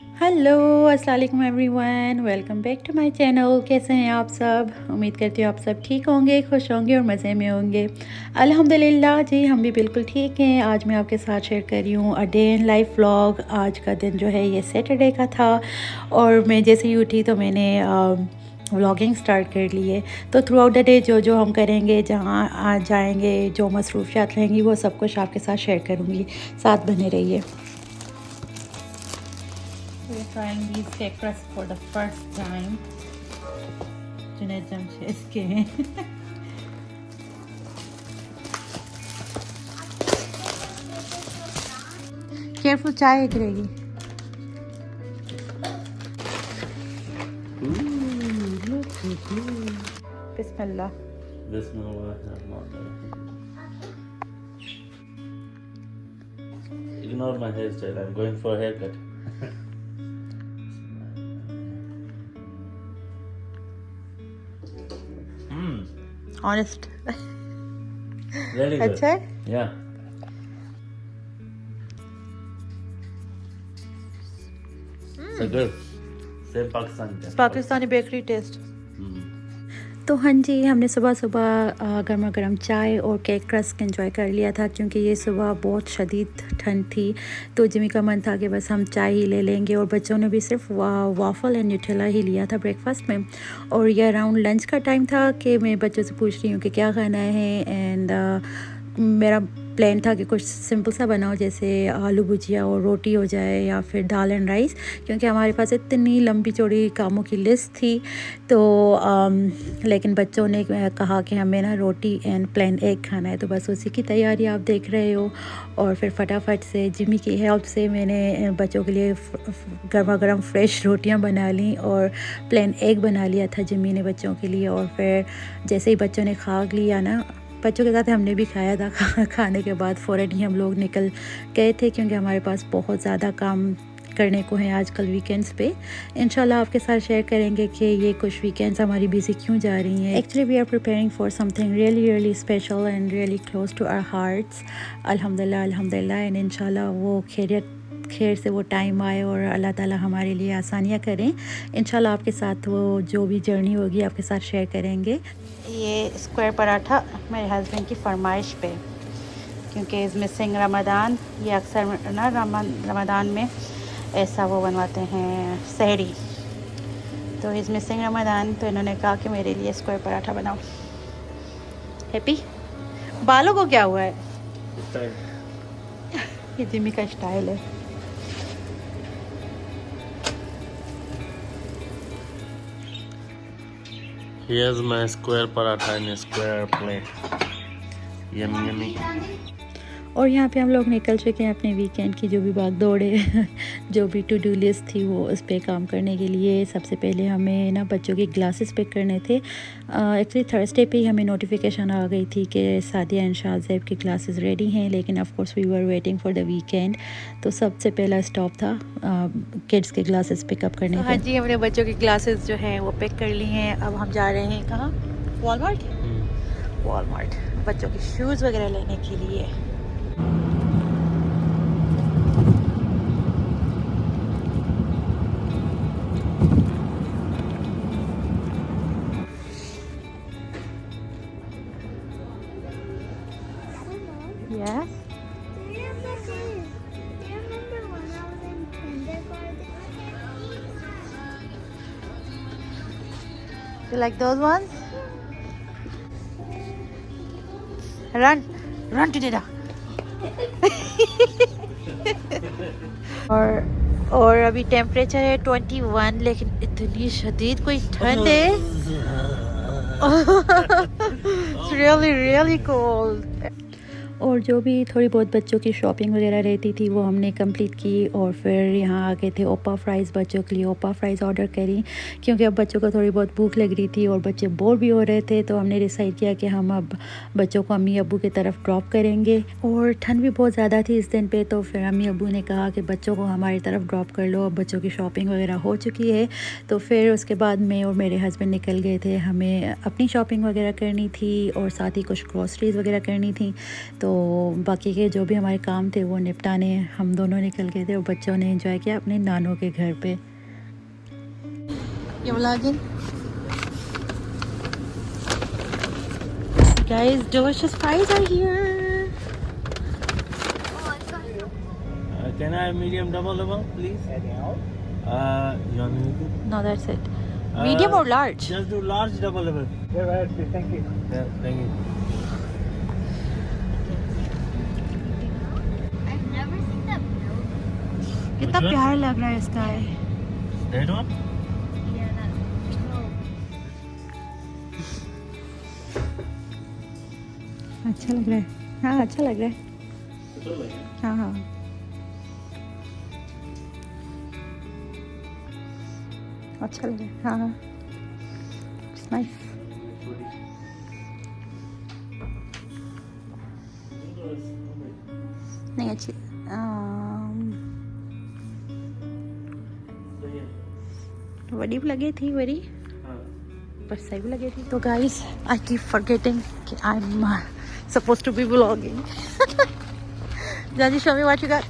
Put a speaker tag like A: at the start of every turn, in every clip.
A: Hello अस्सलाम वालेकुम everyone, welcome back to my channel. कैसे हैं आप सब? उम्मीद करती हूँ आप सब ठीक होंगे, खुश होंगे और मज़े में होंगे। अल्हम्दुलिल्लाह जी, हम भी बिल्कुल ठीक हैं। आज मैं आपके साथ शेयर कर रही हूँ a day in life vlog. आज का दिन जो है ये सैटरडे का था और मैं जैसे ही उठी तो मैंने व्लॉगिंग स्टार्ट कर ली है। तो थ्रू आउट द डे जो जो हम करेंगे, जहाँ आज जाएंगे, जो मसरूफियात रहेंगी, वो सब कुछ आपके साथ शेयर करूँगी। साथ बने रहिए। We're trying these cake crusts for the first time. Junaid Jamshed के हैं। केयरफुल, चाय गिरेगी। बिस्मिल्लाह।
B: Ignore my hairstyle. I'm going for a haircut.
A: Honest
B: Very good.
A: अच्छा है।
B: Yeah. So good. Same Pakistan.
A: Pakistani bakery taste.
B: Hmm.
A: तो हाँ जी, हमने सुबह सुबह गर्मा गर्म चाय और केक क्रस्ट एंजॉय कर लिया था, क्योंकि ये सुबह बहुत शदीद ठंड थी। तो जिमी का मन था कि बस हम चाय ही ले लेंगे, और बच्चों ने भी सिर्फ वाफल एंड न्यूटेला ही लिया था ब्रेकफास्ट में। और ये अराउंड लंच का टाइम था कि मैं बच्चों से पूछ रही हूँ कि क्या खाना है। एंड मेरा प्लान था कि कुछ सिंपल सा बनाओ, जैसे आलू भुजिया और रोटी हो जाए, या फिर दाल एंड राइस, क्योंकि हमारे पास इतनी लंबी चौड़ी कामों की लिस्ट थी। तो लेकिन बच्चों ने कहा कि हमें ना रोटी एंड प्लेन एग खाना है, तो बस उसी की तैयारी आप देख रहे हो। और फिर फटाफट से जिमी की हेल्प से मैंने बच्चों के लिए गर्मा गर्म फ्रेश रोटियां बना ली और प्लेन एग बना लिया था जिमी ने बच्चों के लिए। और फिर जैसे ही बच्चों ने खा लिया ना, बच्चों के साथ हमने भी खाया था। खाने के बाद फ़ौरन ही हम लोग निकल गए थे, क्योंकि हमारे पास बहुत ज़्यादा काम करने को है आजकल वीकेंड्स पे। इंशाल्लाह आपके साथ शेयर करेंगे कि ये कुछ वीकेंड्स हमारी बिजी क्यों जा रही हैं। Actually we are preparing for something really really special and really close to our hearts. अल्हम्दुलिल्लाह अल्हम्दुलिल्लाह। एंड इंशाल्लाह वो खैर से वो टाइम आए और अल्लाह ताला हमारे लिए आसानियाँ करें। इंशाल्लाह आपके साथ वो जो भी जर्नी होगी आपके साथ शेयर करेंगे। ये स्क्वायर पराठा मेरे हस्बैंड की फरमाइश पे, क्योंकि इज़ मिसिंग रमज़ान। ये अक्सर ना रमज़ान में ऐसा वो बनवाते हैं सहरी, तो इज़ मिसिंग रमज़ान, तो इन्होंने कहा कि मेरे लिए स्क्वायर पराठा बनाओ। हैप्पी। बालों को क्या हुआ है? ये जिमी का स्टाइल है।
B: Here's my square paratha in a square plate. Yummy, yummy.
A: और यहाँ पे हम लोग निकल चुके हैं अपने वीकेंड की जो भी भाग दौड़े जो भी टू डू लिस्ट थी वो उस पर काम करने के लिए। सबसे पहले हमें ना बच्चों के ग्लासेस पिक करने थे। एक्चुअली थर्सडे पे ही हमें नोटिफिकेशन आ गई थी कि सादिया एंड शाहज़ैब की क्लासेस रेडी हैं, लेकिन of course we were waiting for the weekend. तो सबसे पहला स्टॉप था किड्स के ग्लासेस पिकअप करने का। हाँ जी, हमने बच्चों की ग्लासेस जो हैं वो पिक कर ली हैं। अब हम जा रहे हैं कहाँ? वॉलमार्ट बच्चों के शूज़ वगैरह लेने के लिए। Yes.
C: Do you remember when I was in kindergarten?
A: You like those ones? Run to Dida. और अभी टेम्परेचर है 21, लेकिन इतनी शदीद कोई ठंड है। It's really really cold. और जो भी थोड़ी बहुत बच्चों की शॉपिंग वगैरह रहती थी वो हमने कंप्लीट की। और फिर यहाँ आ गए थे ओपा फ्राइज़, बच्चों के लिए ओपा फ्राइज़ ऑर्डर करी, क्योंकि अब बच्चों को थोड़ी बहुत भूख लग रही थी और बच्चे बोर भी हो रहे थे। तो हमने डिसाइड किया कि हम अब बच्चों को अम्मी अब्बू की तरफ ड्रॉप करेंगे। और ठंड भी बहुत ज़्यादा थी इस दिन पे, तो फिर अम्मी अब्बू ने कहा कि बच्चों को हमारी तरफ ड्रॉप कर लो, अब बच्चों की शॉपिंग वगैरह हो चुकी है। तो फिर उसके बाद मैं और मेरे हस्बैंड निकल गए थे, हमें अपनी शॉपिंग वगैरह करनी थी और साथ ही कुछ ग्रॉसरीज़ वगैरह करनी थी। तो बाकी के जो भी हमारे काम थे वो निपटाने हम दोनों निकल गए थे और बच्चों ने एंजॉय किया अपने नानों के घर पे। ये vlogging guys, delicious fries are here.
B: Can I have medium double level, please? Anything else? You want anything?
A: No, that's it. Medium or large?
B: Just do large double level.
D: Yeah, right. Thank you.
B: Yeah, thank you.
C: I've never seen that building.
A: कितना
B: one?
A: प्यारा लग रहा है इसका है।
B: That one?
C: Yeah, that's
A: अच्छा लग रहा है। हाँ, अच्छा लग रहा है। हाँ हाँ, अच्छा लग रहा है। हाँ हाँ, इट्स नाइस। नहीं अच्छी बड़ी भी लगी थी बड़ी, पर सही भी लगी थी। तो गाइस, आई कीप फॉरगेटिंग कि I am supposed to be vlogging. Janji, show me what you got.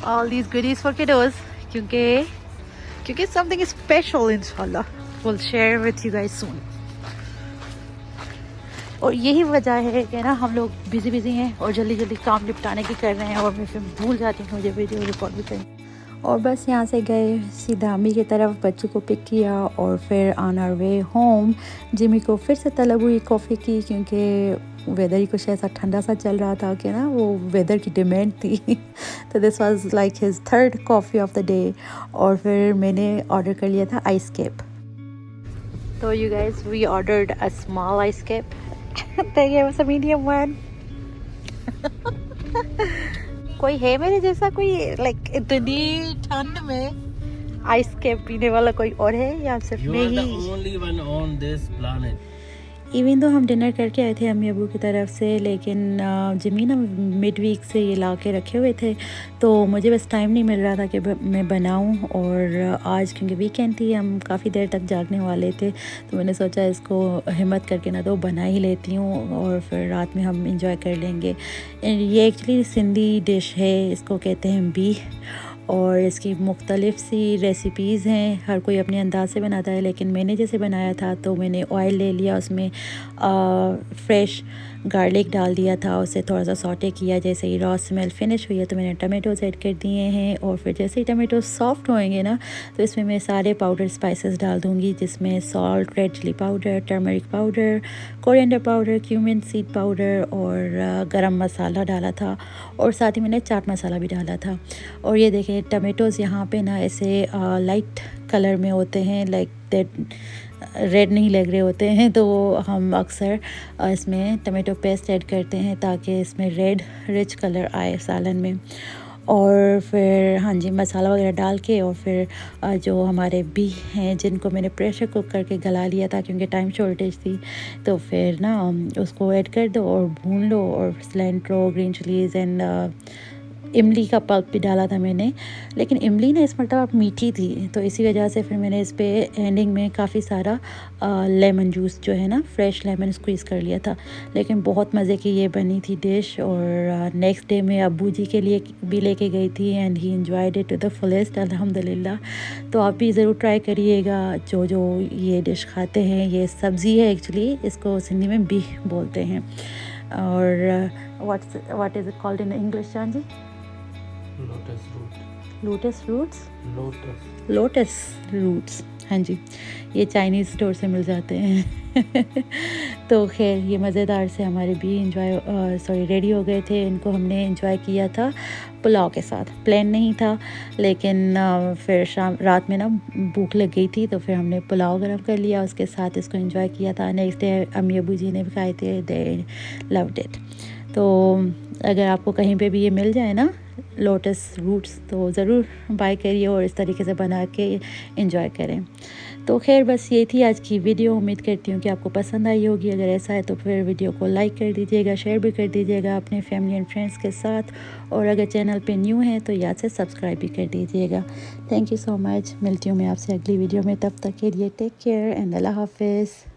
A: All these goodies for kiddos. क्योंकि something special inshallah we'll share with you guys soon. और यही वजह है कि ना हम लोग बिजी हैं और जल्दी काम निपटाने की कर रहे हैं और मैं फिर भूल जाती हूँ मुझे वीडियो रिकॉर्ड भी करनी। और बस यहाँ से गए सीधा अम्मी की तरफ, बच्चों को पिक किया और फिर on our way home Jimmy को फिर से तलब हुई कॉफ़ी की, क्योंकि वेदर ही कुछ ऐसा ठंडा सा चल रहा था कि ना वो वेदर की डिमांड थी। तो this was like his third coffee of the day. और फिर मैंने ऑर्डर कर लिया था आइस कैप। तो you guys, we ordered a small ice cap, they gave us a medium one. कोई है मेरे जैसा, कोई लाइक इतनी ठंड में आइस कैप पीने वाला कोई और है या सिर्फ
B: You
A: मैं
B: are the
A: he?
B: only one on this planet.
A: Even तो हम डिनर करके आए थे अम्मी अबू की तरफ से, लेकिन जिमी ना मिड वीक से ये ला के रखे हुए थे, तो मुझे बस टाइम नहीं मिल रहा था कि मैं बनाऊं। और आज क्योंकि वीकेंड थी, हम काफ़ी देर तक जागने वाले थे, तो मैंने सोचा इसको हिम्मत करके ना तो बना ही लेती हूँ और फिर रात में हम इंजॉय कर लेंगे। ये एक्चुअली सिंधी डिश है, इसको कहते हैं बी, और इसकी मुख्तलिफ़ सी रेसिपीज़ हैं, हर कोई अपने अंदाज से बनाता है। लेकिन मैंने जैसे बनाया था तो मैंने ऑयल ले लिया, उसमें फ्रेश गार्लिक डाल दिया था, उसे थोड़ा सा सॉटे किया। जैसे ही रॉ स्मेल फिनिश हुई है तो मैंने टमाटोज़ ऐड कर दिए हैं, और फिर जैसे ही टमाटो सॉफ्ट होएंगे ना तो इसमें मैं सारे पाउडर स्पाइसेस डाल दूँगी, जिसमें salt, red chili powder, turmeric powder, coriander powder, cumin seed powder और गरम मसाला डाला था, और साथ ही मैंने चाट मसाला भी डाला था। और ये देखिए टमाटोज़ यहाँ पे ना ऐसे लाइट कलर में होते हैं, लाइक दैट रेड नहीं लग रहे होते हैं, तो हम अक्सर इसमें टमाटो पेस्ट ऐड करते हैं ताकि इसमें रेड रिच कलर आए सालन में। और फिर हाँ जी, मसाला वगैरह डाल के और फिर जो हमारे बी हैं जिनको मैंने प्रेशर कुक करके गला लिया था क्योंकि टाइम शॉर्टेज थी, तो फिर ना उसको ऐड कर दो और भून लो। और सिलेंट्रो, ग्रीन चिलीज़ एंड इमली का पल्प भी डाला था मैंने, लेकिन इमली ना इस मरतबा मीठी थी, तो इसी वजह से फिर मैंने इस पे एंडिंग में काफ़ी सारा लेमन जूस जो है ना, फ्रेश लेमन स्क्वीज़ कर लिया था। लेकिन बहुत मज़े की ये बनी थी डिश। और नेक्स्ट डे मैं अब्बू जी के लिए भी लेके गई थी and he enjoyed it to the fullest अल्हम्दुलिल्लाह। तो आप भी ज़रूर ट्राई करिएगा जो ये डिश खाते हैं। ये सब्ज़ी है एक्चुअली, इसको सिंधी में बीह बोलते हैं। और what is it called in English जान जी?
B: Lotus root.
A: Lotus roots,
B: Lotus.
A: Lotus roots, हाँ जी, ये चाइनीज़ स्टोर से मिल जाते हैं। तो खैर ये मज़ेदार से हमारे भी रेडी हो गए थे। इनको हमने इंजॉय किया था पुलाव के साथ, प्लान नहीं था, लेकिन फिर रात में ना भूख लग गई थी तो फिर हमने पुलाव गरम कर लिया, उसके साथ इसको इंजॉय किया था। नेक्स्ट डे अम्मी अबू जी ने भी खाए थे, दे लव्ड इट। तो अगर आपको कहीं पे भी ये मिल जाए ना लोटस रूट्स तो ज़रूर बाय करिए और इस तरीके से बना के इंजॉय करें। तो खैर बस ये थी आज की वीडियो। उम्मीद करती हूँ कि आपको पसंद आई होगी। अगर ऐसा है तो फिर वीडियो को लाइक कर दीजिएगा, शेयर भी कर दीजिएगा अपने फैमिली एंड फ्रेंड्स के साथ, और अगर चैनल पे न्यू है तो याद से सब्सक्राइब भी कर दीजिएगा। Thank you so much. मिलती हूँ मैं आपसे अगली वीडियो में, तब तक के लिए टेक केयर एंड अल्लाह हाफिज़।